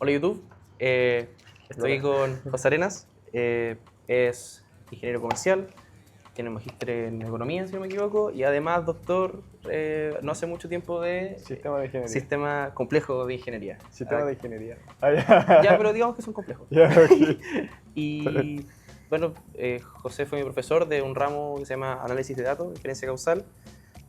Hola YouTube, estoy con José Arenas, es ingeniero comercial, tiene magíster en economía si no me equivoco y además doctor no hace mucho tiempo de Sistema de ingeniería. sistema complejo de ingeniería. Sistema de ingeniería. Ya, pero digamos que son complejos. Ya, ok. Y bueno, José fue mi profesor de un ramo que se llama análisis de datos, inferencia causal,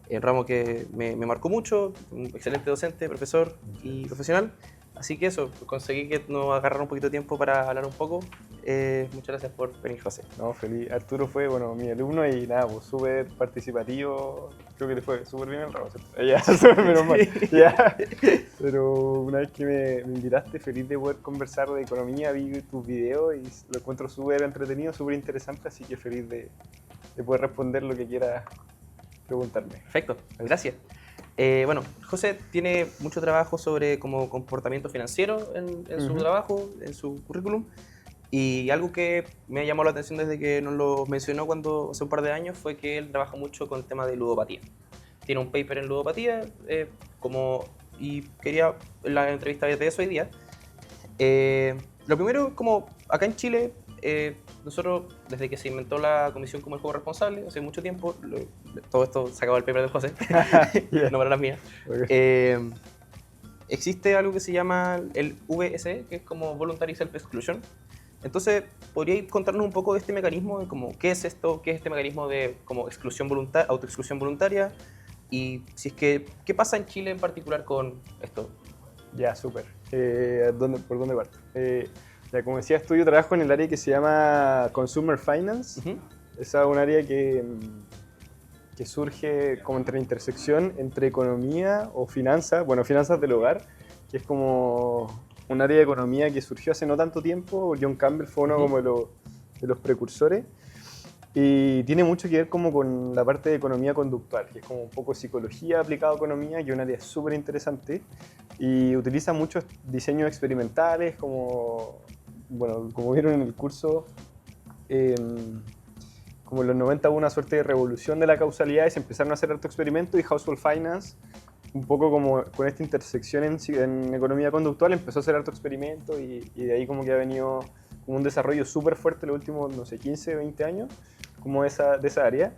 el ramo que me marcó mucho, un excelente docente, profesor y profesional. Así que eso, conseguí que nos agarrara un poquito de tiempo para hablar un poco. Muchas gracias por venir, José. No, feliz. Arturo fue, bueno, mi alumno y nada, pues súper participativo. Creo que le fue súper bien el ramo, ¿cierto? Ya, menos mal. Ya. Pero una vez que me invitaste, feliz de poder conversar de economía, vi tus videos y lo encuentro súper entretenido, súper interesante, así que feliz de poder responder lo que quieras preguntarme. Perfecto, gracias. Bueno, José tiene mucho trabajo sobre como comportamiento financiero en su trabajo, en su currículum. Y algo que me llamó la atención desde que nos lo mencionó hace un par de años fue que él trabaja mucho con el tema de ludopatía. Tiene un paper en ludopatía y quería la entrevista de eso hoy día. Lo primero, como acá en Chile, nosotros desde que se inventó la comisión como el juego responsable, hace mucho tiempo, todo esto sacaba el paper de José, no para las mías. Okay. Existe algo que se llama el VSE, que es como Voluntary Self-Exclusion. Entonces, ¿podríais contarnos un poco de este mecanismo, de como, qué es esto, qué es este mecanismo de como autoexclusión voluntaria? Y si es que, ¿qué pasa en Chile en particular con esto? Ya, súper. ¿Por dónde parto? Ya, como decía, estudio trabajo en el área que se llama Consumer Finance. Esa es un área que surge como entre la intersección entre economía o finanzas, bueno, finanzas del hogar, que es como un área de economía que surgió hace no tanto tiempo. John Campbell fue uno como de los precursores. Y tiene mucho que ver como con la parte de economía conductual, que es como un poco psicología aplicada a economía, que es un área súper interesante. Y utiliza muchos diseños experimentales, como, bueno, como vieron en el curso, como en los 90 hubo una suerte de revolución de la causalidad y se empezaron a hacer harto experimentos, y Household Finance, un poco como con esta intersección en economía conductual, empezó a hacer harto experimento y de ahí como que ha venido como un desarrollo súper fuerte los últimos, no sé, 15, 20 años, como de esa área.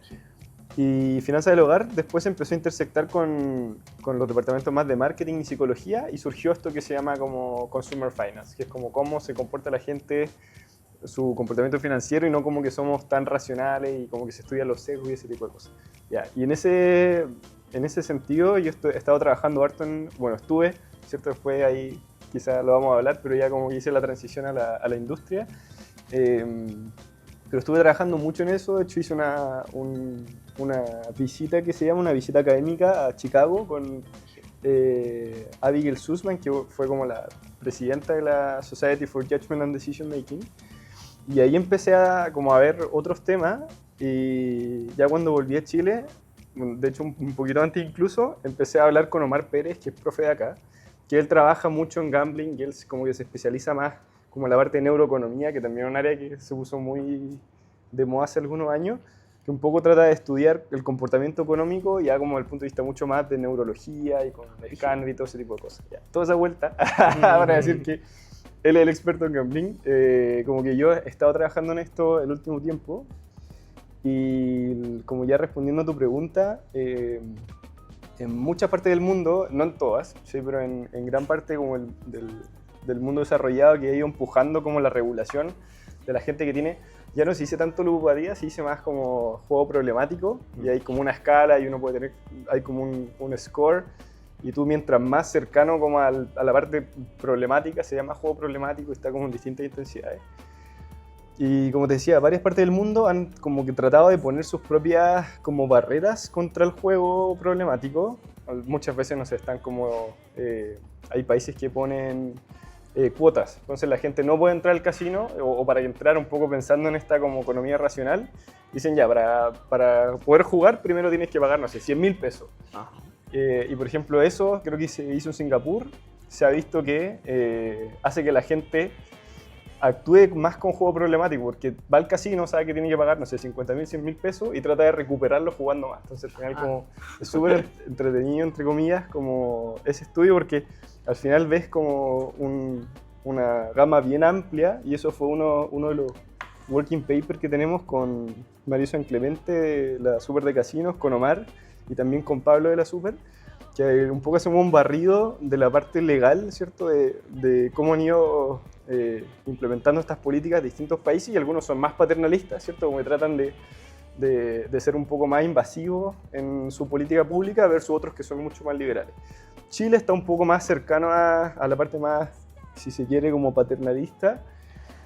Y finanzas del hogar después empezó a intersectar con los departamentos más de marketing y psicología, y surgió esto que se llama como Consumer Finance, que es como cómo se comporta la gente, su comportamiento financiero, y no como que somos tan racionales y como que se estudian los sesgos y ese tipo de cosas. Ya, y en ese sentido yo he estado trabajando harto estuve, ¿cierto? Después ahí quizás lo vamos a hablar, pero ya como que hice la transición a la industria. Pero estuve trabajando mucho en eso. De hecho hice una visita que se llama una visita académica a Chicago con Abigail Sussman, que fue como la presidenta de la Society for Judgment and Decision Making. Y ahí empecé a ver otros temas, y ya cuando volví a Chile, de hecho un poquito antes incluso, empecé a hablar con Omar Pérez, que es profe de acá, que él trabaja mucho en gambling y él como que se especializa más como en la parte de neuroeconomía, que también es un área que se puso muy de moda hace algunos años, que un poco trata de estudiar el comportamiento económico ya como desde el punto de vista mucho más de neurología y con escáner y todo ese tipo de cosas. Ya, toda esa vuelta para decir que él es el experto en gambling. Como que yo he estado trabajando en esto el último tiempo, y como ya respondiendo a tu pregunta, en muchas partes del mundo, no en todas, ¿sí? Pero en gran parte como del mundo desarrollado, que ha ido empujando como la regulación de la gente que tiene, ya no se dice tanto ludopatía, se dice más como juego problemático, y hay como una escala y uno puede tener, hay como un score, y tú mientras más cercano como a la parte problemática, se llama juego problemático, y está como en distintas intensidades. Y como te decía, varias partes del mundo han como que tratado de poner sus propias como barreras contra el juego problemático. Muchas veces no sé, están como, hay países que ponen cuotas, entonces la gente no puede entrar al casino, o para entrar un poco pensando en esta como economía racional, dicen ya, para poder jugar primero tienes que pagar, no sé, 100.000 pesos. Y por ejemplo eso, creo que se hizo en Singapur, se ha visto que hace que la gente actúe más con juego problemático, porque va al casino, sabe que tiene que pagar, no sé, 50.000, 100.000 pesos, y trata de recuperarlo jugando más. Entonces al final como es súper entretenido, entre comillas, como ese estudio, porque al final ves como una gama bien amplia, y eso fue uno de los working papers que tenemos con Mario San Clemente de la Super de Casinos, con Omar y también con Pablo de la Super, que un poco hacemos un barrido de la parte legal, ¿cierto? De cómo han ido implementando estas políticas de distintos países, y algunos son más paternalistas, ¿cierto? Como que tratan de ser un poco más invasivos en su política pública versus otros que son mucho más liberales. Chile está un poco más cercano a la parte más, si se quiere, como paternalista.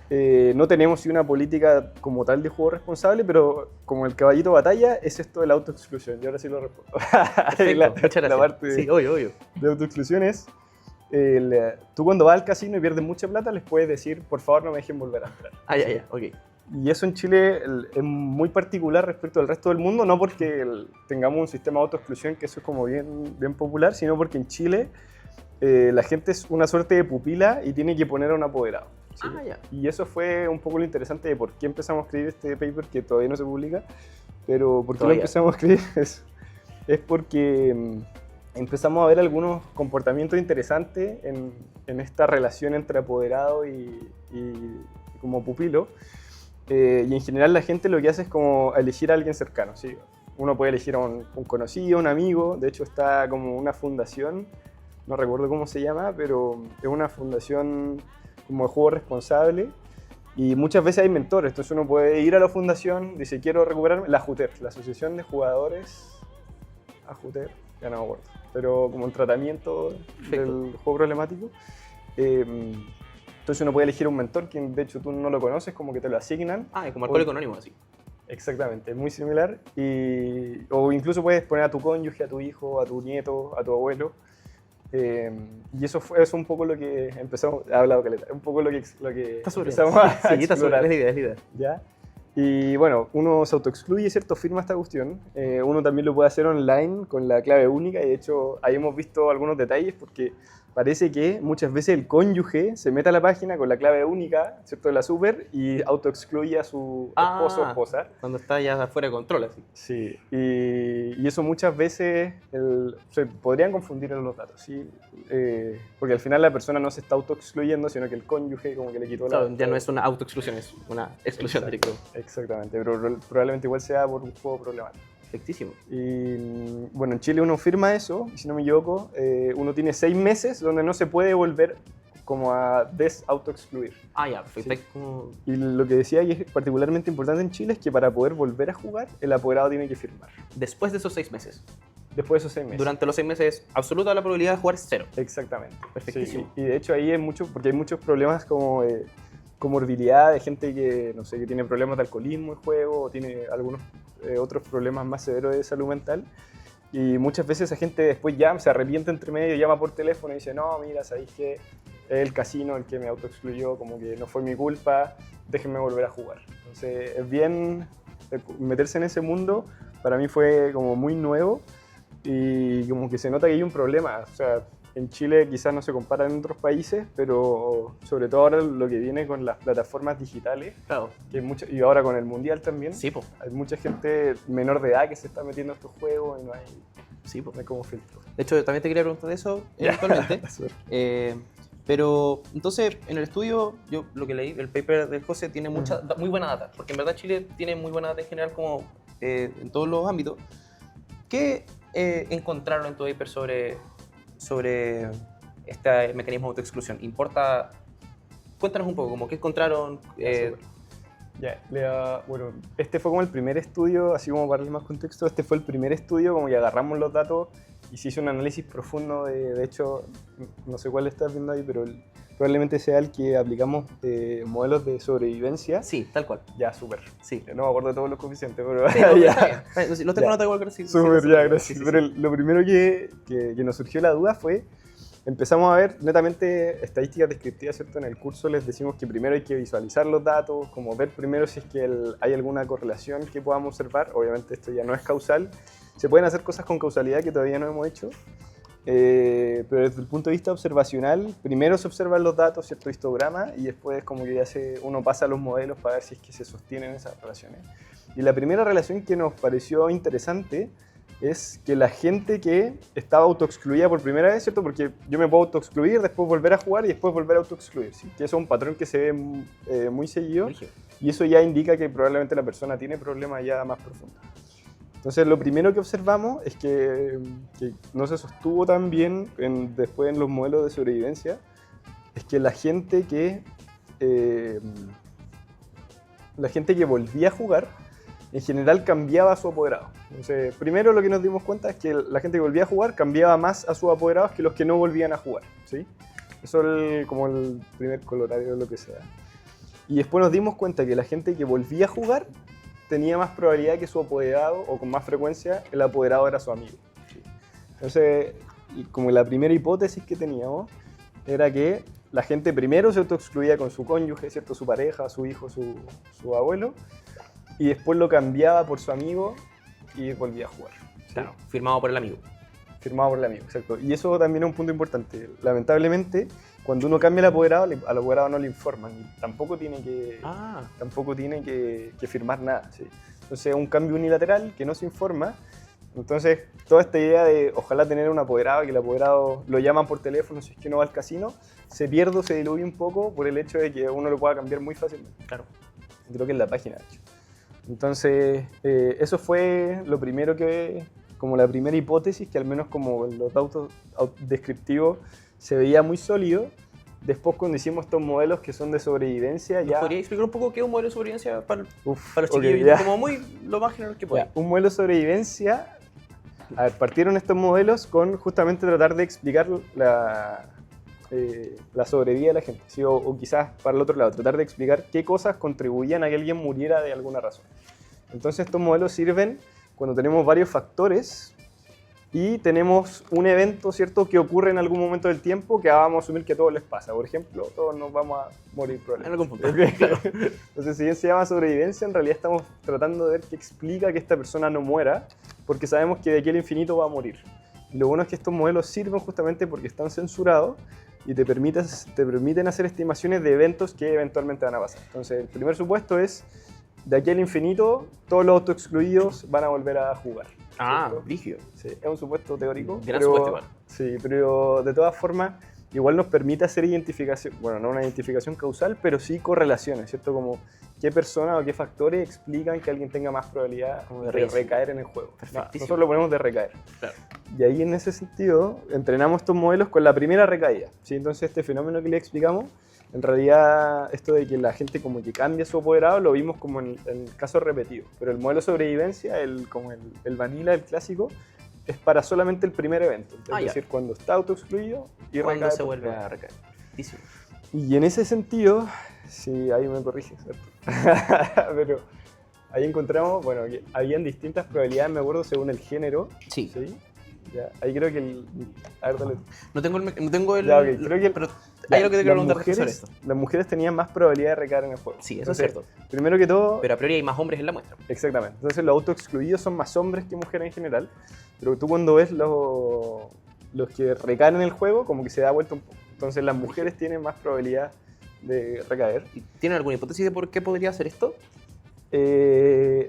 No tenemos una política como tal de juego responsable, pero como el caballito de batalla es esto de la autoexclusión. Y ahora sí lo respondo. Muchas gracias. La parte sí, obvio. de autoexclusión es, tú cuando vas al casino y pierdes mucha plata, les puedes decir, por favor no me dejen volver a entrar. Ya, ok. Y eso en Chile es muy particular respecto al resto del mundo, no porque tengamos un sistema de autoexclusión, que eso es como bien popular, sino porque en Chile la gente es una suerte de pupila y tiene que poner a un apoderado. ¿Sí? Ya. Y eso fue un poco lo interesante de por qué empezamos a escribir este paper, que todavía no se publica, pero por qué lo empezamos a escribir es porque empezamos a ver algunos comportamientos interesantes en esta relación entre apoderado y como pupilo. Y en general la gente lo que hace es como elegir a alguien cercano, ¿sí? Uno puede elegir a un conocido, un amigo. De hecho está como una fundación, no recuerdo cómo se llama, pero es una fundación como de juego responsable, y muchas veces hay mentores. Entonces uno puede ir a la fundación, dice quiero recuperarme, la AJUTER, la Asociación de Jugadores, AJUTER, ya no me acuerdo, pero como un tratamiento del juego problemático. Entonces uno puede elegir un mentor, que de hecho tú no lo conoces, como que te lo asignan. Es como Alcohólico Anónimo, así. Exactamente, es muy similar. O incluso puedes poner a tu cónyuge, a tu hijo, a tu nieto, a tu abuelo. Y eso es un poco lo que empezamos, he hablado caleta, un poco lo que empezamos a explorar. Es la idea. ¿Ya? Y bueno, uno se autoexcluye, ¿cierto? Firma esta cuestión. Uno también lo puede hacer online con la clave única, y de hecho ahí hemos visto algunos detalles, porque parece que muchas veces el cónyuge se mete a la página con la clave única, ¿cierto? De la Super, y autoexcluye a su esposo o esposa. Cuando está ya fuera de control, así. Sí, y eso muchas veces se podrían confundir en los datos, ¿sí? Porque al final la persona no se está autoexcluyendo, sino que el cónyuge como que le quitó claro, ya no es una autoexclusión, es una exclusión directa. Exactamente, pero probablemente igual sea por un juego problemático. Perfectísimo. Y bueno, en Chile uno firma eso, y si no me equivoco, uno tiene 6 meses donde no se puede volver como a desautoexcluir. Ya, perfecto. Sí. Y lo que decía, y es particularmente importante en Chile, es que para poder volver a jugar, el apoderado tiene que firmar. Después de esos 6 meses. Después de esos 6 meses. Durante los 6 meses, absoluta la probabilidad de jugar es 0. Exactamente. Perfectísimo. Sí. Y de hecho ahí es mucho, porque hay muchos problemas como comorbilidad de gente que, no sé, que tiene problemas de alcoholismo en juego, o tiene algunos otros problemas más severos de salud mental. Y muchas veces esa gente después se arrepiente entre medio, llama por teléfono y dice, no, mira, sabéis que es el casino el que me autoexcluyó, como que no fue mi culpa, déjenme volver a jugar. Entonces es bien meterse en ese mundo, para mí fue como muy nuevo, y como que se nota que hay un problema. O sea, en Chile quizás no se compara en otros países, pero sobre todo ahora lo que viene con las plataformas digitales, claro, que y ahora con el Mundial también, sí, po. Hay mucha gente menor de edad que se está metiendo a estos juegos y no hay, no hay como filtro. De hecho, también te quería preguntar de eso eventualmente. Pero entonces, en el estudio, yo lo que leí, el paper del José tiene muy buena data, porque en verdad Chile tiene muy buena data en general, como en todos los ámbitos. ¿Qué encontraron en tu paper sobre este mecanismo de autoexclusión? Cuéntanos un poco, como qué encontraron. Bueno, este fue como el primer estudio, así como para darle más contexto, este fue el primer estudio como que agarramos los datos y se hizo un análisis profundo de hecho, no sé cuál estás viendo ahí, pero probablemente sea el que aplicamos modelos de sobrevivencia. Sí, tal cual. Ya, súper. Sí. No me acuerdo de todos los coeficientes, pero sí, no, ya. Los tengo nota igual que sí. Súper, gracias. Pero lo primero que nos surgió la duda fue, empezamos a ver netamente estadísticas descriptivas, ¿cierto? En el curso les decimos que primero hay que visualizar los datos, como ver primero si es que hay alguna correlación que podamos observar. Obviamente esto ya no es causal. Se pueden hacer cosas con causalidad que todavía no hemos hecho. Pero desde el punto de vista observacional, primero se observan los datos, cierto histograma, y después como que uno pasa a los modelos para ver si es que se sostienen esas relaciones. Y la primera relación que nos pareció interesante es que la gente que estaba autoexcluida por primera vez, ¿cierto? Porque yo me puedo autoexcluir, después volver a jugar y después volver a autoexcluir, ¿sí? Que eso es un patrón que se ve muy seguido y eso ya indica que probablemente la persona tiene problemas ya más profundos. Entonces lo primero que observamos es que no se sostuvo tan bien después en los modelos de sobrevivencia, es que la gente que volvía a jugar en general cambiaba a su apoderado. Entonces, primero lo que nos dimos cuenta es que la gente que volvía a jugar cambiaba más a sus apoderados que los que no volvían a jugar, ¿sí? Eso es como el primer colorario de lo que sea. Y después nos dimos cuenta que la gente que volvía a jugar tenía más probabilidad que su apoderado, o con más frecuencia, el apoderado era su amigo, ¿sí? Entonces, como la primera hipótesis que teníamos era que la gente primero se autoexcluía con su cónyuge, ¿cierto? Su pareja, su hijo, su abuelo, y después lo cambiaba por su amigo y volvía a jugar. ¿Sí? Claro, firmado por el amigo. Firmado por el amigo, exacto. Y eso también es un punto importante. Lamentablemente, cuando uno cambia el apoderado, al apoderado no le informan. Y tampoco tiene que firmar nada. ¿Sí? Entonces es un cambio unilateral que no se informa. Entonces, toda esta idea de ojalá tener un apoderado, que el apoderado lo llaman por teléfono si es que no va al casino, se pierde o se diluye un poco por el hecho de que uno lo pueda cambiar muy fácilmente. Claro. Creo que en la página, de hecho. Entonces, eso fue lo primero como la primera hipótesis, que al menos como en los datos descriptivos se veía muy sólido. Después, cuando hicimos estos modelos que son de sobrevivencia, ya... ¿Podría explicar un poco qué es un modelo de sobrevivencia para los okay, chiquillos? Como muy lo más general que pueda. Un modelo de sobrevivencia... A ver, partieron estos modelos con justamente tratar de explicar la sobrevida de la gente, ¿sí? O quizás para el otro lado, tratar de explicar qué cosas contribuían a que alguien muriera de alguna razón. Entonces estos modelos sirven cuando tenemos varios factores y tenemos un evento, ¿cierto?, que ocurre en algún momento del tiempo que vamos a asumir que a todos les pasa. Por ejemplo, todos nos vamos a morir probablemente. En algún punto. Claro. Entonces, si bien se llama sobrevivencia, en realidad estamos tratando de ver qué explica que esta persona no muera, porque sabemos que de aquí al infinito va a morir. Y lo bueno es que estos modelos sirven justamente porque están censurados y te permiten hacer estimaciones de eventos que eventualmente van a pasar. Entonces, el primer supuesto es, de aquí al infinito, todos los autoexcluidos van a volver a jugar. Ah, rígido. Sí, es un supuesto teórico. Gran supuesto igual. Sí, pero de todas formas, igual nos permite hacer identificación, bueno, no una identificación causal, pero sí correlaciones, ¿cierto? Como qué personas o qué factores explican que alguien tenga más probabilidad de recaer en el juego. Nosotros lo ponemos de recaer. Claro. Y ahí en ese sentido entrenamos estos modelos con la primera recaída, ¿sí? Entonces este fenómeno que le explicamos, en realidad esto de que la gente como que cambia su apoderado lo vimos como en casos repetidos, pero el modelo de sobrevivencia, como el vanilla, el clásico, es para solamente el primer evento, es decir, cuando está autoexcluido y cuando se vuelve a recaer. Y en ese sentido, sí, ahí me corriges, ¿cierto? Pero ahí encontramos, bueno, que habían distintas probabilidades, me acuerdo, según el género. Sí. ¿Sí? Ya, ahí creo que a ver, dale. No tengo el... Ya, okay. Creo que pero hay algo que te quiero preguntar sobre esto. Las mujeres tenían más probabilidad de recaer en el juego. Sí, eso es cierto. Primero que todo... Pero a priori hay más hombres en la muestra. Exactamente. Entonces los autoexcluidos son más hombres que mujeres en general. Pero tú cuando ves los que recaen en el juego, como que se da vuelta un poco. Entonces las mujeres tienen más probabilidad de recaer. ¿Tienen alguna hipótesis de por qué podría ser esto?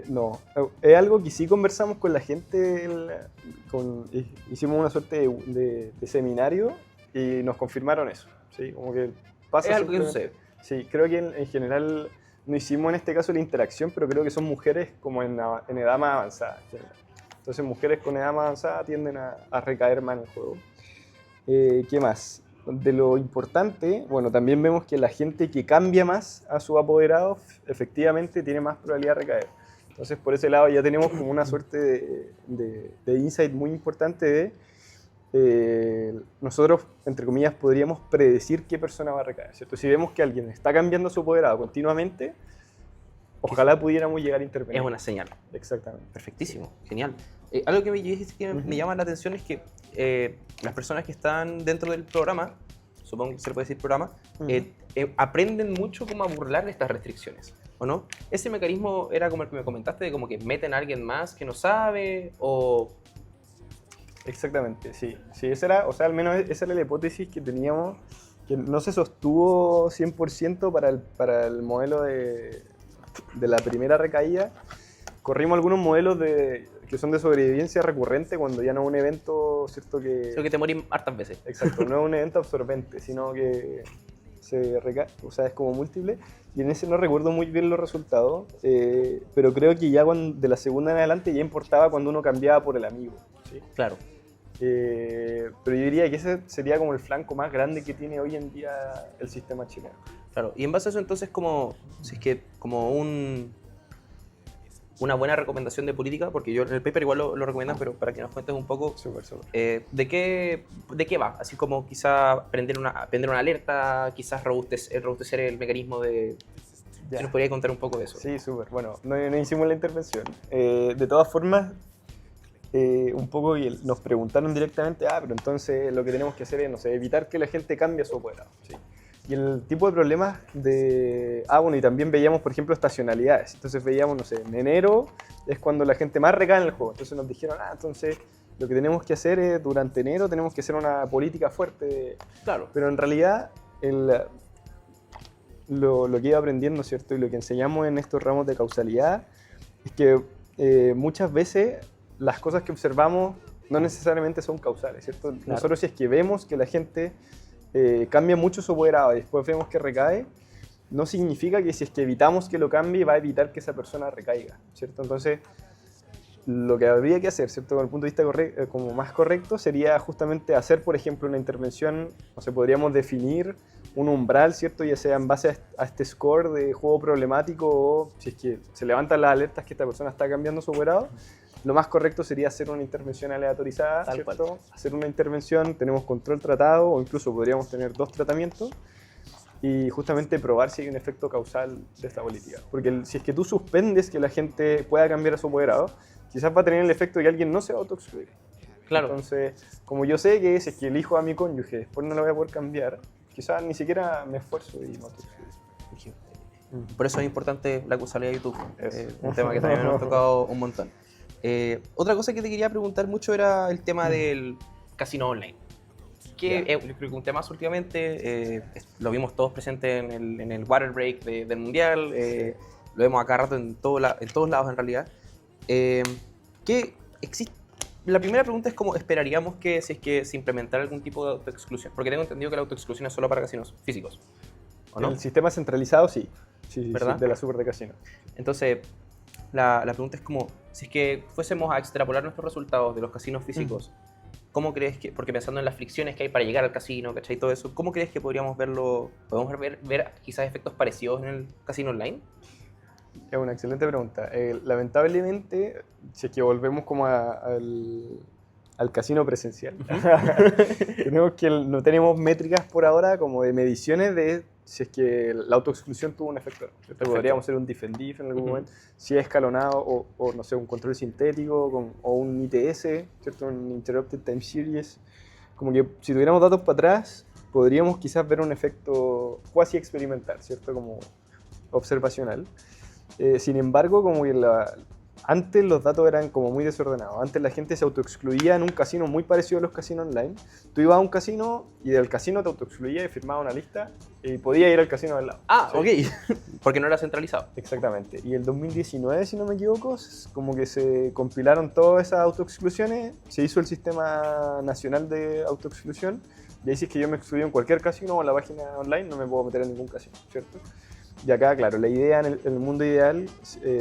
No, es algo que sí conversamos con la gente, hicimos una suerte de seminario y nos confirmaron eso, ¿sí? Como que pasa. Es algo que sucede. Sí, creo que en general no hicimos en este caso la interacción, pero creo que son mujeres como en edad más avanzada. Entonces mujeres con edad más avanzada tienden a recaer más en el juego. ¿Qué más? De lo importante, bueno, también vemos que la gente que cambia más a su apoderado efectivamente tiene más probabilidad de recaer. Entonces, por ese lado ya tenemos como una suerte de insight muy importante de nosotros, entre comillas, podríamos predecir qué persona va a recaer, ¿cierto? Si vemos que alguien está cambiando su apoderado continuamente, ojalá pudiéramos llegar a intervenir. Es una señal. Exactamente. Perfectísimo, genial. Algo que me llama la atención es que las personas que están dentro del programa, supongo que se le puede decir programa, aprenden mucho cómo a burlar estas restricciones, ¿o no? Ese mecanismo era como el que me comentaste, de como que meten a alguien más que no sabe, o... Exactamente, sí. Sí, esa era, o sea, al menos esa era la hipótesis que teníamos, que no se sostuvo 100% para el modelo de la primera recaída. Corrimos algunos modelos que son de sobrevivencia recurrente cuando ya no es un evento, ¿cierto? Creo que te morís hartas veces. Exacto, no es un evento absorbente, sino que o sea, es como múltiple. Y en ese no recuerdo muy bien los resultados, pero creo que ya de la segunda en adelante ya importaba cuando uno cambiaba por el amigo. ¿Sí? Claro. Pero yo diría que ese sería como el flanco más grande que tiene hoy en día el sistema chileno. Claro, y en base a eso entonces si es que como una buena recomendación de política, porque yo en el paper igual lo recomiendan, pero para que nos cuentes un poco Súper. ¿de qué va? Así como quizá prender una alerta, quizás robustecer el mecanismo de... Ya. ¿Qué nos podría contar un poco de eso? Sí, súper. Bueno, no hicimos la intervención. De todas formas, un poco nos preguntaron directamente, pero entonces lo que tenemos que hacer es, no sé, evitar que la gente cambie su apoderado. ¿Sí? Y el tipo de problemas bueno, y también veíamos, por ejemplo, estacionalidades. Entonces veíamos, no sé, en enero es cuando la gente más recae en el juego. Entonces nos dijeron, entonces lo que tenemos que hacer es, durante enero tenemos que hacer una política fuerte. Claro. Pero en realidad, lo que iba aprendiendo, ¿cierto? Y lo que enseñamos en estos ramos de causalidad es que muchas veces las cosas que observamos no necesariamente son causales, ¿cierto? Claro. Nosotros si es que vemos que la gente cambia mucho su apoderado y después vemos que recae, no significa que si es que evitamos que lo cambie va a evitar que esa persona recaiga, ¿cierto? Entonces, lo que habría que hacer, ¿cierto? Con el punto de vista como más correcto, sería justamente hacer, por ejemplo, una intervención, o sea, podríamos definir un umbral, ¿cierto? Ya sea en base a este score de juego problemático o si es que se levantan las alertas que esta persona está cambiando su apoderado, lo más correcto sería hacer una intervención aleatorizada, Tal ¿cierto? cual. Hacer una intervención, tenemos control tratado o incluso podríamos tener 2 tratamientos y justamente probar si hay un efecto causal de esta política. Porque si es que tú suspendes que la gente pueda cambiar a su apoderado, quizás va a tener el efecto de que alguien no se va a autoexcluir. Claro. Entonces, como yo sé que si es que elijo a mi cónyuge, después no lo voy a poder cambiar, quizás ni siquiera me esfuerzo y me autoexcluyo. Por eso es importante la causalidad de YouTube. Un tema que también me ha tocado un montón. Otra cosa que te quería preguntar mucho era el tema del casino online. Que yo creo que un tema más últimamente, lo vimos todos presentes en el water break del Mundial, lo vemos acá rato en todos lados en realidad. La primera pregunta es cómo esperaríamos que si es que se implementara algún tipo de autoexclusión, porque tengo entendido que la autoexclusión es solo para casinos físicos, ¿o no? El sistema centralizado sí, ¿verdad? Sí, de la super de casino. Entonces, la pregunta es como, si es que fuésemos a extrapolar nuestros resultados de los casinos físicos, ¿cómo crees que, porque pensando en las fricciones que hay para llegar al casino, ¿cachai? Todo eso, ¿cómo crees que podríamos ver quizás efectos parecidos en el casino online? Es una excelente pregunta. Lamentablemente, si es que volvemos como al casino presencial, no tenemos métricas por ahora como de mediciones de si es que la autoexclusión tuvo un efecto. Podríamos hacer un diff en algún momento, si es escalonado o no sé, un control sintético o un ITS, ¿cierto? Un Interrupted Time Series. Como que si tuviéramos datos para atrás, podríamos quizás ver un efecto cuasi experimental, ¿cierto? Como observacional. Sin embargo, como que antes los datos eran como muy desordenados. Antes la gente se autoexcluía en un casino muy parecido a los casinos online. Tú ibas a un casino y del casino te autoexcluía y firmabas una lista y podías ir al casino del lado. ¿sí? Ok. Porque no era centralizado. Exactamente. Y el 2019, si no me equivoco, como que se compilaron todas esas autoexclusiones, se hizo el sistema nacional de autoexclusión y ahí si es que yo me excluyo en cualquier casino o en la página online, no me puedo meter en ningún casino, ¿cierto? Y acá, claro, la idea en el mundo ideal,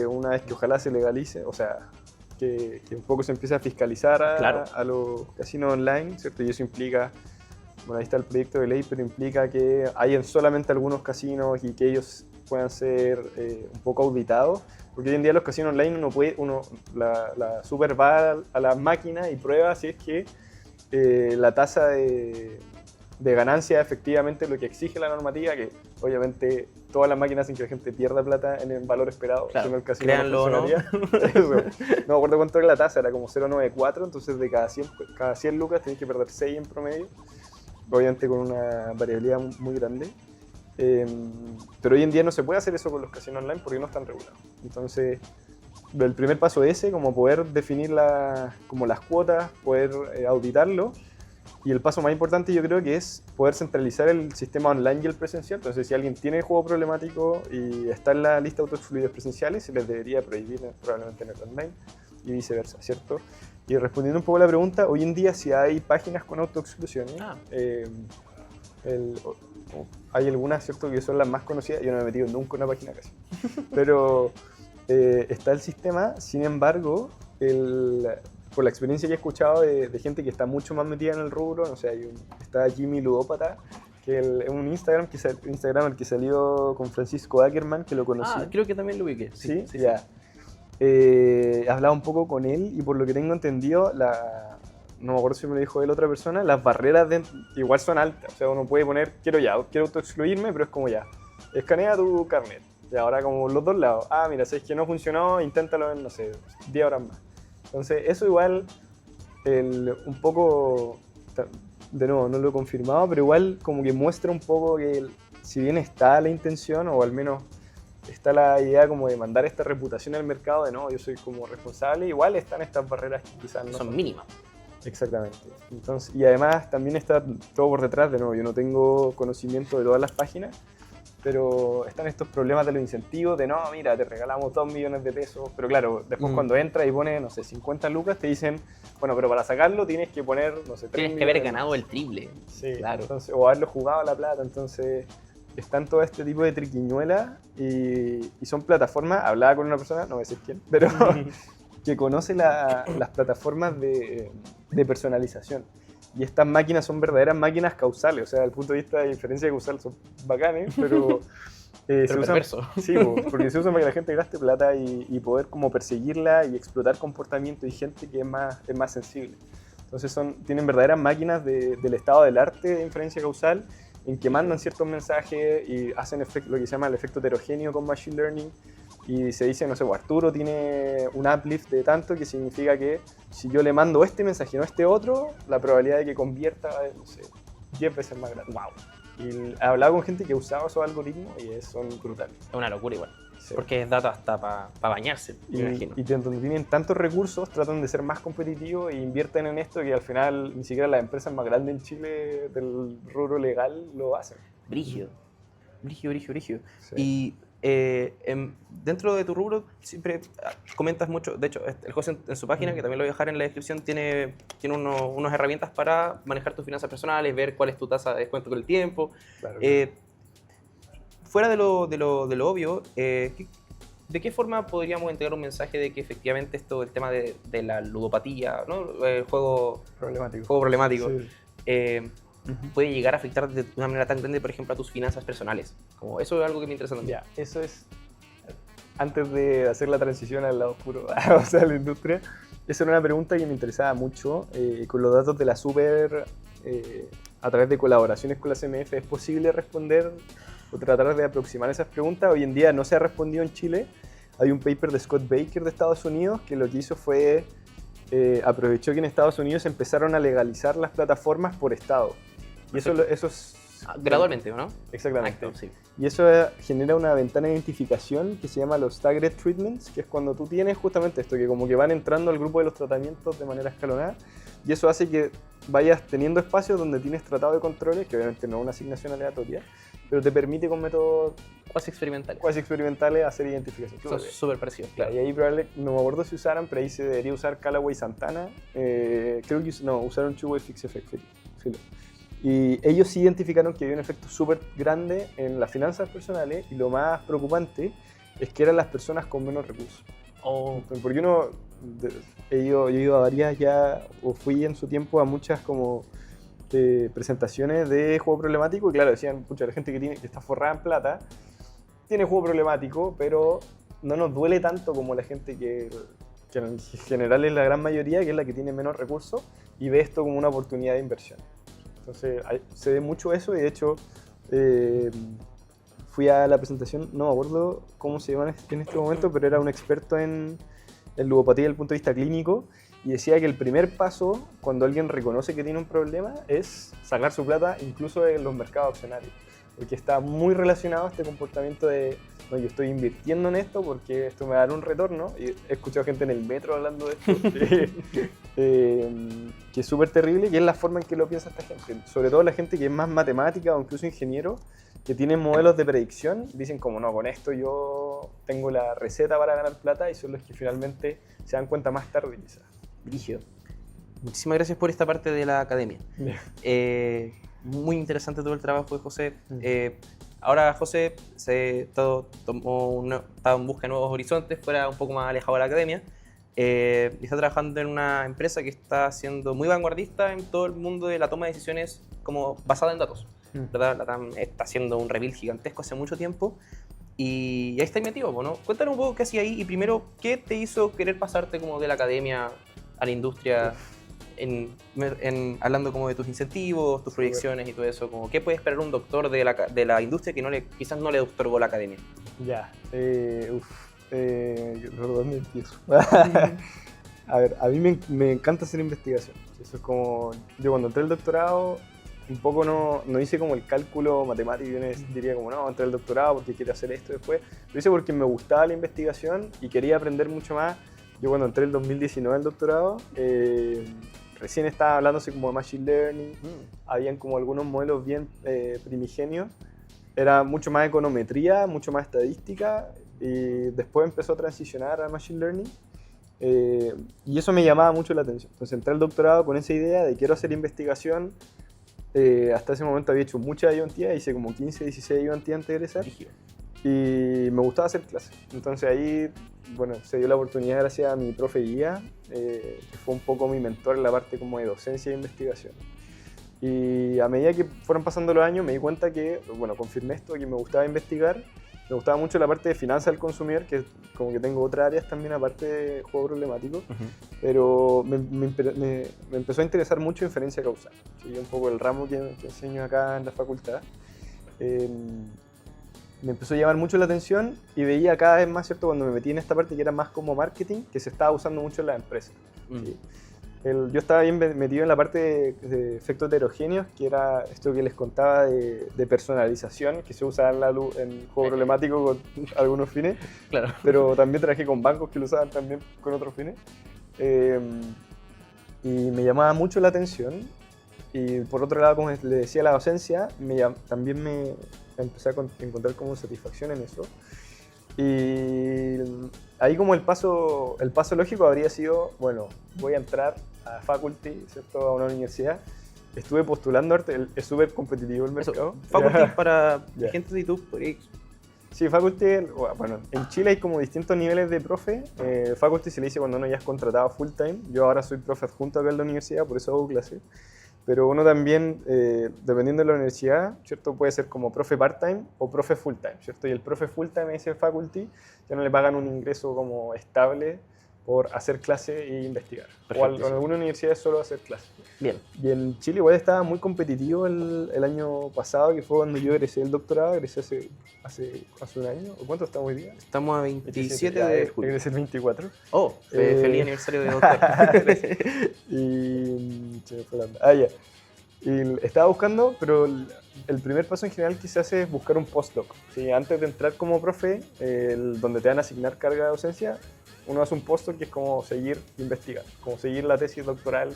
una vez que ojalá se legalice, o sea, que un poco se empiece a fiscalizar a los casinos online, ¿cierto? Y eso implica, bueno, ahí está el proyecto de ley, pero implica que hayan solamente algunos casinos y que ellos puedan ser un poco auditados, porque hoy en día los casinos online la super va a la máquina y prueba si es que la tasa de ganancia efectivamente lo que exige la normativa, que obviamente todas las máquinas hacen que la gente pierda plata en el valor esperado. Claro, el casino créanlo, ¿no? No me acuerdo cuánto era la tasa, era como 0,94, entonces de cada 100 lucas tenés que perder 6 en promedio, obviamente con una variabilidad muy grande. Pero hoy en día no se puede hacer eso con los casinos online porque no están regulados. Entonces, el primer paso es ese, como poder definir como las cuotas, poder auditarlo. Y el paso más importante yo creo que es poder centralizar el sistema online y el presencial. Entonces, si alguien tiene juego problemático y está en la lista de autoexcluidos presenciales, se les debería prohibir probablemente en el online. y viceversa, ¿cierto? Y respondiendo un poco a la pregunta, hoy en día si hay páginas con autoexclusiones, hay algunas, ¿cierto?, que son las más conocidas. Yo no me he metido nunca en una página casi. Pero está el sistema. Sin embargo, por la experiencia que he escuchado de gente que está mucho más metida en el rubro, no sé, está Jimmy Ludópata, que es un Instagramer que salió con Francisco Ackerman, que lo conocí. Creo que también lo ubiqué. Sí, ya. He hablado un poco con él y por lo que tengo entendido, no me acuerdo si me lo dijo él otra persona, las barreras igual son altas. O sea, uno puede poner, quiero autoexcluirme, pero es como ya, escanea tu carnet. Y ahora como los dos lados, mira, si es que no funcionó, inténtalo en, no sé, 10 horas más. Entonces, eso igual, un poco, de nuevo, no lo he confirmado, pero igual como que muestra un poco que si bien está la intención, o al menos está la idea como de mandar esta reputación al mercado de no, yo soy como responsable, igual están estas barreras que quizás no son mínimas. Exactamente. Entonces, y además también está todo por detrás, de nuevo, yo no tengo conocimiento de todas las páginas, pero están estos problemas de los incentivos, de no, mira, te regalamos 2 millones de pesos, pero claro, después cuando entras y pones, no sé, 50 lucas, te dicen, bueno, pero para sacarlo tienes que poner, no sé, 3 Tienes que haber ganado el triple. Sí, claro. Entonces, o haberlo jugado a la plata, entonces están todo este tipo de triquiñuelas y son plataformas, hablaba con una persona, no voy a decir quién, pero que conoce las plataformas de personalización. Y estas máquinas son verdaderas máquinas causales, o sea, desde el punto de vista de diferencia causal son bacanes, pero se usan, sí, porque se usan para que la gente gaste plata y poder como perseguirla y explotar comportamiento y gente que es más sensible. Entonces tienen verdaderas máquinas del estado del arte de inferencia causal en que mandan ciertos mensajes y hacen lo que se llama el efecto heterogéneo con Machine Learning. Y se dice, no sé, Arturo tiene un uplift de tanto, que significa que si yo le mando este mensaje y no este otro, la probabilidad de que convierta es, no sé, 10 veces más grande. ¡Wow! Y he hablado con gente que usaba esos algoritmos y son brutales. Es una locura igual. Sí. Porque es data hasta para bañarse, me imagino. Y donde tienen tantos recursos, tratan de ser más competitivos e invierten en esto que al final ni siquiera las empresas más grandes en Chile del rubro legal lo hacen. Brígido. Sí. Y dentro de tu rubro siempre comentas mucho, de hecho el José en su página, que también lo voy a dejar en la descripción, tiene unas herramientas para manejar tus finanzas personales, ver cuál es tu tasa de descuento con el tiempo. Claro. Fuera de lo obvio, ¿de qué forma podríamos entregar un mensaje de que efectivamente el tema de la ludopatía, ¿no? Juego problemático, Sí. puede llegar a afectar de una manera tan grande, por ejemplo, a tus finanzas personales? Como eso es algo que me interesa también. Ya, eso es, antes de hacer la transición al lado oscuro, o sea, a la industria, esa era una pregunta que me interesaba mucho. Con los datos de la Super, a través de colaboraciones con la CMF, ¿es posible responder o tratar de aproximar esas preguntas? Hoy en día no se ha respondido en Chile. Hay un paper de Scott Baker de Estados Unidos que lo que hizo fue, aprovechó que en Estados Unidos empezaron a legalizar las plataformas por estado. Y eso es... Gradualmente, ¿no? Exactamente. Acto, sí. Y eso genera una ventana de identificación que se llama los Staggered Treatments, que es cuando tú tienes justamente esto, que como que van entrando al grupo de los tratamientos de manera escalonada, y eso hace que vayas teniendo espacios donde tienes tratado de controles, que obviamente no es una asignación aleatoria, pero te permite con métodos Cuasi experimentales hacer identificación. Son súper parecidos, claro. Y ahí probablemente, no me acuerdo si usaran, pero ahí se debería usar Callaway Santana, creo que usaron Two-Way Fix Effect, filo. Y ellos sí identificaron que había un efecto súper grande en las finanzas personales, y lo más preocupante es que eran las personas con menos recursos. Porque yo he ido a varias ya, o fui en su tiempo a muchas como presentaciones de juego problemático, y claro, decían, pucha, la gente que está forrada en plata tiene juego problemático, pero no nos duele tanto como la gente que en general es la gran mayoría, que es la que tiene menos recursos y ve esto como una oportunidad de inversión. Entonces se ve mucho eso, y de hecho fui a la presentación, no me acuerdo cómo se llama en este momento, pero era un experto en ludopatía desde el punto de vista clínico, y decía que el primer paso cuando alguien reconoce que tiene un problema es sacar su plata incluso en los mercados accionarios, porque está muy relacionado a este comportamiento de no, yo estoy invirtiendo en esto porque esto me va a dar un retorno. Y he escuchado gente en el metro hablando de esto, que es súper terrible, y es la forma en que lo piensa esta gente, sobre todo la gente que es más matemática o incluso ingeniero, que tienen modelos de predicción, dicen como no, con esto yo tengo la receta para ganar plata y son los que finalmente se dan cuenta más tarde quizás. Brígido. Muchísimas gracias por esta parte de la academia. Muy interesante todo el trabajo de José. Ahora José está en busca de nuevos horizontes, fuera un poco más alejado de la academia. Y está trabajando en una empresa que está siendo muy vanguardista en todo el mundo de la toma de decisiones como basada en datos. ¿Verdad? La TAM está haciendo un reveal gigantesco hace mucho tiempo y ahí está metido, ¿no? Cuéntanos un poco qué hacía ahí y primero, ¿qué te hizo querer pasarte como de la academia a la industria? Hablando como de tus incentivos, tus proyecciones y todo eso, como qué puede esperar un doctor de la industria que quizás no le otorgó la academia. Ya, ¿por dónde empiezo? A ver, a mí me encanta hacer investigación. Eso es como, yo cuando entré al doctorado, un poco no hice como el cálculo matemático, yo diría como no, entré al doctorado porque quiero hacer esto después. Lo hice porque me gustaba la investigación y quería aprender mucho más. Yo cuando entré en el 2019 al doctorado, recién estaba hablándose como de Machine Learning, habían como algunos modelos bien primigenios, era mucho más econometría, mucho más estadística, y después empezó a transicionar a Machine Learning, y eso me llamaba mucho la atención. Entonces entré al doctorado con esa idea de quiero hacer investigación. Hasta ese momento había hecho mucha ayudantía, hice como 15, 16 ayudantía antes de egresar, y me gustaba hacer clases. Entonces ahí, bueno, se dio la oportunidad gracias a mi profe guía, que fue un poco mi mentor en la parte como de docencia e investigación. Y a medida que fueron pasando los años me di cuenta que, bueno, confirmé esto, que me gustaba investigar. Me gustaba mucho la parte de finanzas del consumidor, que como que tengo otras áreas también aparte de juego problemático, pero me empezó a interesar mucho inferencia causal, que es un poco el ramo que enseño acá en la facultad. Me empezó a llamar mucho la atención y veía cada vez más, ¿cierto? Cuando me metí en esta parte que era más como marketing, que se estaba usando mucho en las empresas. ¿Sí? Yo estaba bien metido en la parte de efectos heterogéneos, que era esto que les contaba de personalización, que se usa en juego problemático con algunos fines, claro. Pero también trabajé con bancos que lo usaban también con otros fines. Y me llamaba mucho la atención. Y por otro lado, como le decía, la docencia, también me empecé a encontrar como satisfacción en eso. Y ahí como el paso lógico habría sido, bueno, voy a entrar a faculty, ¿cierto? A una universidad. Estuve postulando arte, es súper competitivo el mercado. Faculty para gente de YouTube. Sí, faculty, bueno, en Chile hay como distintos niveles de profe. Faculty se le dice cuando uno ya es contratado full time. Yo ahora soy profe adjunto acá en la universidad, por eso hago clases. Pero uno también, dependiendo de la universidad, ¿cierto? Puede ser como profe part-time o profe full-time, ¿cierto? Y el profe full-time es el faculty, ya no le pagan un ingreso como estable por hacer clase e investigar. O en algunas universidades solo hacer clase. Bien. Y en Chile igual estaba muy competitivo el año pasado, que fue cuando yo egresé del doctorado, egresé hace un año. ¿Cuánto estamos hoy día? Estamos a 27 de julio. Egresé el 24. Oh, feliz aniversario de doctor. Y se me fue la onda. Ya. Y estaba buscando, pero el primer paso en general que se hace es buscar un postdoc. ¿Sí? Antes de entrar como profe, donde te van a asignar carga de docencia, uno hace un postdoc que es como seguir investigando, como seguir la tesis doctoral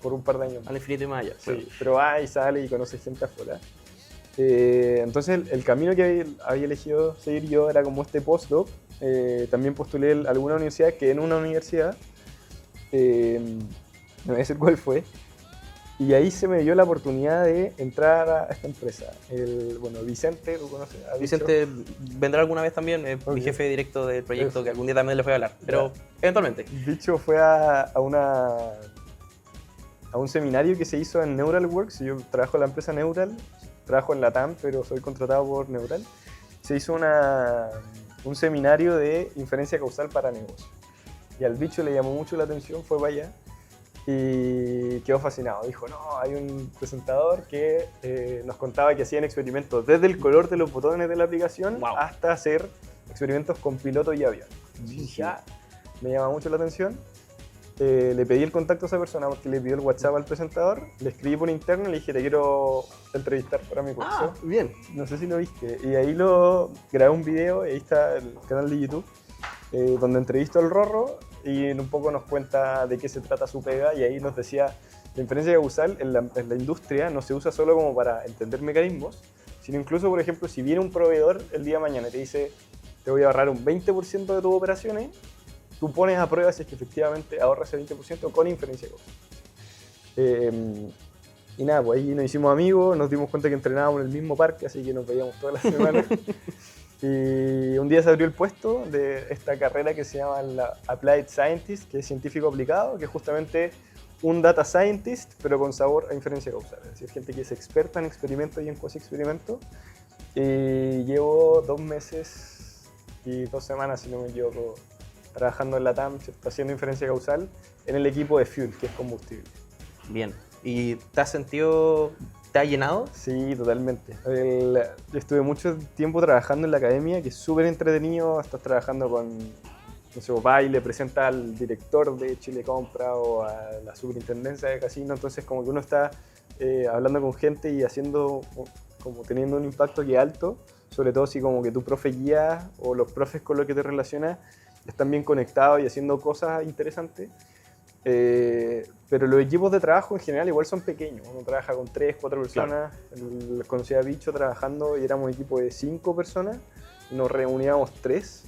por un par de años. Al infinito y más allá. Sí, pero va y sale y conoce gente afuera. Entonces el camino que había elegido seguir yo era como este postdoc. También postulé a alguna universidad, quedé en una universidad, no voy a decir cuál fue, y ahí se me dio la oportunidad de entrar a esta empresa. Bueno, Vicente, ¿tú conoces? Vicente vendrá alguna vez también, mi jefe directo del proyecto, que algún día también les voy a hablar, pero eventualmente. Dicho fue a un seminario que se hizo en NeuralWorks. Yo trabajo en la empresa Neural, trabajo en la TAM, pero soy contratado por Neural. Se hizo un seminario de inferencia causal para negocios. Y al bicho le llamó mucho la atención, fue para allá y quedó fascinado. Dijo, no, hay un presentador que nos contaba que hacían experimentos desde el color de los botones de la aplicación hasta hacer experimentos con piloto y avión. Y ya me llama mucho la atención. Le pedí el contacto a esa persona porque le pidió el WhatsApp al presentador, le escribí por interno y le dije, te quiero entrevistar para mi curso. Ah, bien. No sé si lo viste. Y ahí grabé un video, ahí está el canal de YouTube, donde entrevisto al Rorro y un poco nos cuenta de qué se trata su pega, y ahí nos decía, la inferencia causal en la industria no se usa solo como para entender mecanismos, sino incluso, por ejemplo, si viene un proveedor el día de mañana y te dice, te voy a ahorrar un 20% de tus operaciones, tú pones a prueba si es que efectivamente ahorras ese 20% con inferencia causal. Y nada, pues ahí nos hicimos amigos, nos dimos cuenta que entrenábamos en el mismo parque, así que nos veíamos todas las semanas. Y un día se abrió el puesto de esta carrera que se llama la Applied Scientist, que es científico aplicado, que es justamente un data scientist, pero con sabor a inferencia causal. Es decir, gente que es experta en experimentos y en cuasi-experimentos. Y llevo 2 meses y 2 semanas, si no me equivoco, trabajando en la TAM, haciendo inferencia causal en el equipo de Fuel, que es combustible. Bien. ¿Y te has sentido, te ha llenado? Sí, totalmente. Yo estuve mucho tiempo trabajando en la academia, que es súper entretenido. Estás trabajando con, no sé, va y le presenta al director de Chile Compra o a la superintendencia de casino. Entonces, como que uno está hablando con gente y haciendo, como teniendo un impacto que es alto, sobre todo si como que tu profe guía o los profes con los que te relacionas están bien conectados y haciendo cosas interesantes. Pero los equipos de trabajo en general igual son pequeños. Uno trabaja con 3, 4 personas. Claro. Conocí a Bicho trabajando y éramos un equipo de 5 personas. Nos reuníamos 3,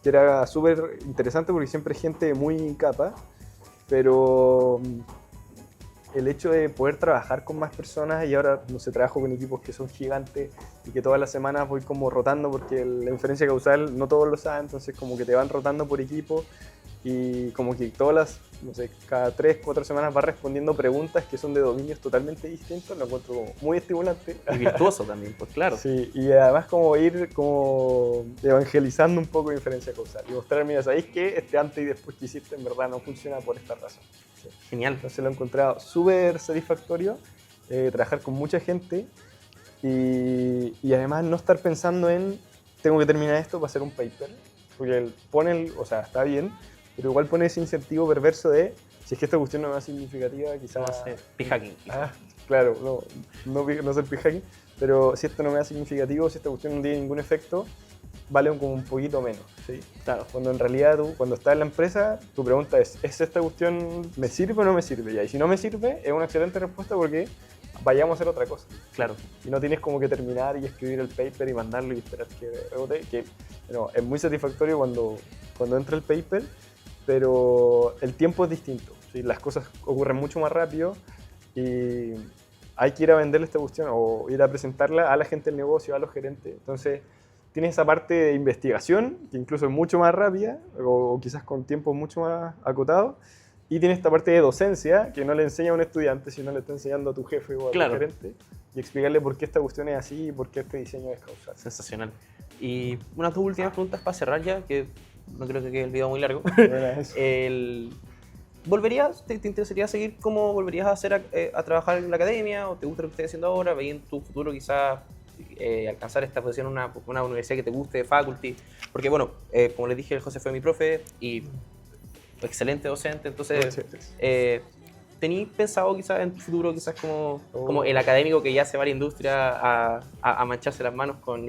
que era súper interesante porque siempre hay gente muy capa. Pero el hecho de poder trabajar con más personas, y ahora no sé, trabajo con equipos que son gigantes y que todas las semanas voy como rotando porque la inferencia causal no todos lo saben, entonces como que te van rotando por equipo. Y como que todas las, no sé, cada 3, 4 semanas vas respondiendo preguntas que son de dominios totalmente distintos, lo encuentro como muy estimulante. Y virtuoso también, pues claro. Sí, y además como ir como evangelizando un poco de inferencia causal y mostrar, mira, ¿sabéis que este antes y después que hiciste en verdad no funciona por esta razón? Sí. Genial. Entonces lo he encontrado súper satisfactorio, trabajar con mucha gente y además no estar pensando en, tengo que terminar esto para hacer un paper, porque o sea, está bien, pero igual pone ese incentivo perverso de, si es que esta cuestión no es más significativa, quizás... No sé, p-hacking. Claro, no ser p-hacking, pero si esto no me da significativo, si esta cuestión no tiene ningún efecto, vale como un poquito menos, ¿sí? Claro. Cuando en realidad tú, cuando estás en la empresa, tu pregunta es esta cuestión me sirve o no me sirve? Y si no me sirve, es una excelente respuesta porque vayamos a hacer otra cosa. Claro. Y no tienes como que terminar y escribir el paper y mandarlo y esperar que rebote, que no, es muy satisfactorio cuando entra el paper, pero el tiempo es distinto, ¿sí? Las cosas ocurren mucho más rápido y hay que ir a venderle esta cuestión o ir a presentarla a la gente del negocio, a los gerentes. Entonces, tienes esa parte de investigación, que incluso es mucho más rápida o quizás con tiempos mucho más acotados, y tienes esta parte de docencia, que no le enseña a un estudiante, sino le está enseñando a tu jefe o a tu gerente, y explicarle por qué esta cuestión es así y por qué este diseño es causal. Sensacional. Y unas 2 últimas preguntas para cerrar ya, que no creo que quede el video muy largo. ¿Volverías, te interesaría seguir cómo volverías a trabajar en la academia o te gusta lo que estás haciendo ahora? ¿Veis en tu futuro quizás alcanzar esta posición en una universidad que te guste, faculty? Porque bueno, como les dije, el José fue mi profe y excelente docente, entonces ¿tenéis pensado quizás en tu futuro quizás como el académico que ya se va a la industria a mancharse las manos con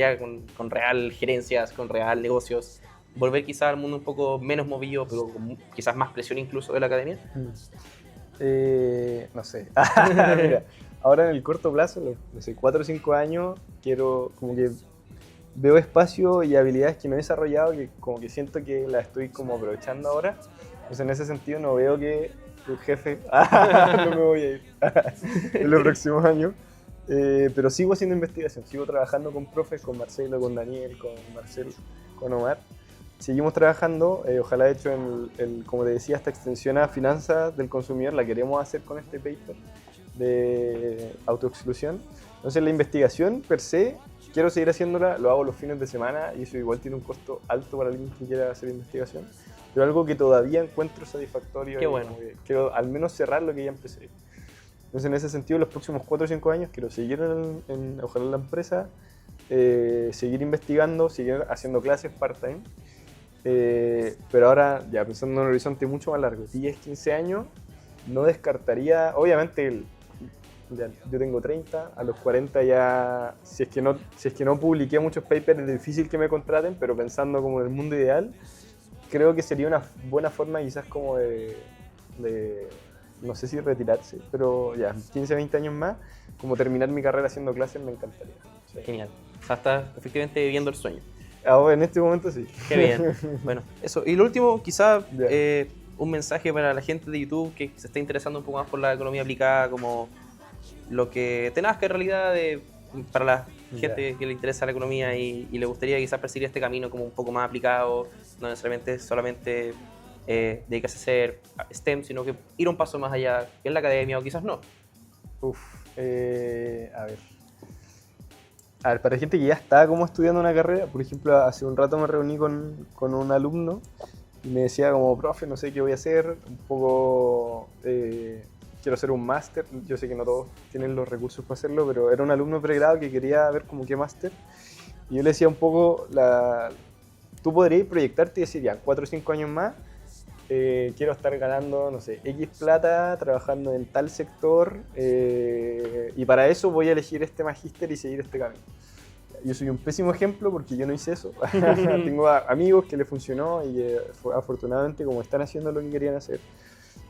real gerencias, con real negocios? ¿Volver quizás al mundo un poco menos movido, pero con quizás más presión incluso de la academia? No sé. Mira, ahora en el corto plazo, no sé, 4 o 5 años, quiero como que veo espacio y habilidades que no he desarrollado, que como que siento que las estoy como aprovechando ahora. Entonces en ese sentido no veo que tu jefe, no me voy a ir en los próximos años. Pero sigo haciendo investigación, sigo trabajando con profes, con Marcelo, con Daniel, con Marcelo, con Omar. Seguimos trabajando, ojalá de hecho, como te decía, esta extensión a finanzas del consumidor la queremos hacer con este paper de autoexclusión. Entonces la investigación per se, quiero seguir haciéndola, lo hago los fines de semana y eso igual tiene un costo alto para alguien que quiera hacer investigación, pero algo que todavía encuentro satisfactorio. Qué bueno. Quiero al menos cerrar lo que ya empecé. Entonces en ese sentido, los próximos 4 o 5 años quiero seguir ojalá en la empresa, seguir investigando, seguir haciendo clases part-time. Pero ahora, ya pensando en un horizonte mucho más largo, 10, 15 años, no descartaría, obviamente, yo tengo 30, a los 40 ya, si es que no publiqué muchos papers, es difícil que me contraten, pero pensando como en el mundo ideal, creo que sería una buena forma quizás como de no sé si retirarse, pero ya, 15, 20 años más, como terminar mi carrera haciendo clases me encantaría. Sí. Genial. O sea, estás efectivamente viviendo el sueño. Ahora, en este momento sí. Qué bien. Bueno, eso. Y lo último, quizás Ya. un mensaje para la gente de YouTube que se está interesando un poco más por la economía aplicada, como lo que te nazca en realidad para la gente que le interesa la economía y le gustaría quizás perseguir este camino como un poco más aplicado, no necesariamente solamente dedicarse a hacer STEM, sino que ir un paso más allá en la academia o quizás no. A ver, para gente que ya está como estudiando una carrera, por ejemplo, hace un rato me reuní con un alumno y me decía como, profe, no sé qué voy a hacer, un poco quiero hacer un máster, yo sé que no todos tienen los recursos para hacerlo, pero era un alumno de pregrado que quería ver como qué máster, y yo le decía un poco, tú podrías proyectarte y decir, ya, 4 o 5 años más, quiero estar ganando, no sé, X plata, trabajando en tal sector, y para eso voy a elegir este magíster y seguir este camino. Yo soy un pésimo ejemplo porque yo no hice eso. Tengo amigos que les funcionó y afortunadamente como están haciendo lo que querían hacer.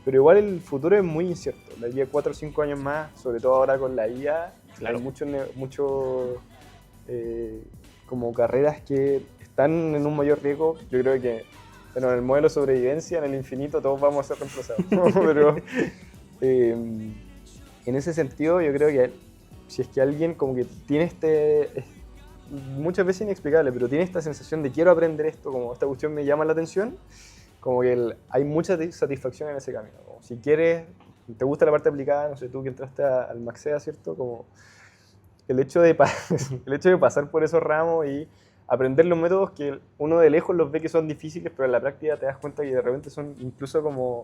Pero igual el futuro es muy incierto. De aquí a 4 o 5 años más, sobre todo ahora con la IA, Claro. hay muchos como carreras que están en un mayor riesgo. Yo creo que bueno, en el modelo de sobrevivencia, en el infinito, todos vamos a ser reemplazados. Pero en ese sentido, yo creo que si es que alguien como que tiene muchas veces inexplicable, pero tiene esta sensación de quiero aprender esto, como esta cuestión me llama la atención, como que hay mucha satisfacción en ese camino. Como si quieres, te gusta la parte aplicada, no sé, tú que entraste al Maxea, ¿cierto? Como el hecho de pasar por esos ramos y aprender los métodos que uno de lejos los ve que son difíciles, pero en la práctica te das cuenta que de repente son incluso como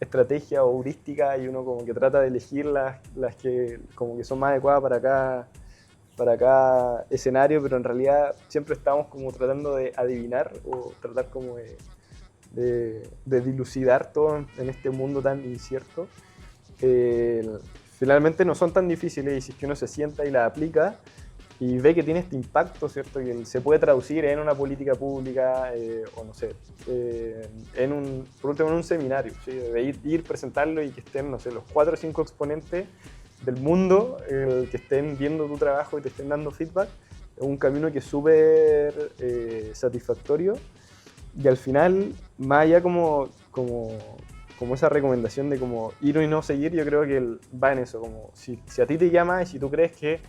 estrategia o heurística y uno como que trata de elegir las que como que son más adecuadas para cada escenario, pero en realidad siempre estamos como tratando de adivinar o tratar como de dilucidar todo en este mundo tan incierto. Finalmente no son tan difíciles y si es que uno se sienta y las aplica y ve que tiene este impacto, ¿cierto? Que se puede traducir en una política pública o no sé, por último en un seminario, ¿sí? De ir presentarlo y que estén, no sé, los 4 o 5 exponentes del mundo que estén viendo tu trabajo y te estén dando feedback. Es un camino que es súper satisfactorio y al final, más allá como esa recomendación de como ir y no seguir, yo creo que va en eso, como si a ti te llama y si tú crees que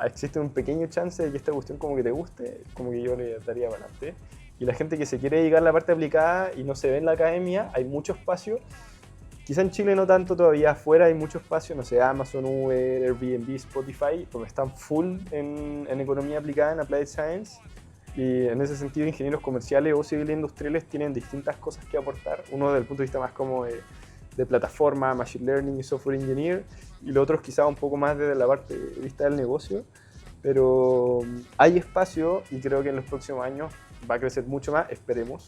existe un pequeño chance de que esta cuestión como que te guste, como que yo le daría para adelante. Y la gente que se quiere dedicar a la parte aplicada y no se ve en la academia, hay mucho espacio. Quizá en Chile no tanto, todavía afuera hay mucho espacio, no sé, Amazon, Uber, Airbnb, Spotify, donde están full en economía aplicada, en Applied Science. Y en ese sentido, ingenieros comerciales o civiles industriales tienen distintas cosas que aportar. Uno desde el punto de vista más como de plataforma, machine learning y software engineer, y los otros quizá un poco más desde la parte de vista del negocio. Pero hay espacio y creo que en los próximos años va a crecer mucho más, esperemos,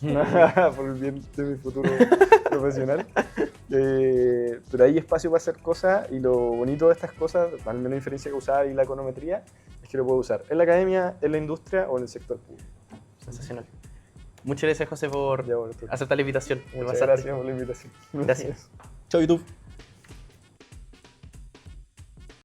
por el bien de mi futuro profesional. Pero hay espacio para hacer cosas y lo bonito de estas cosas, al menos la diferencia que usar y la econometría, es que lo puedo usar en la academia, en la industria o en el sector público. Sensacional. Muchas gracias, José, por Ya, bueno, aceptar la invitación. muchas gracias por la invitación. Gracias. Chao, YouTube.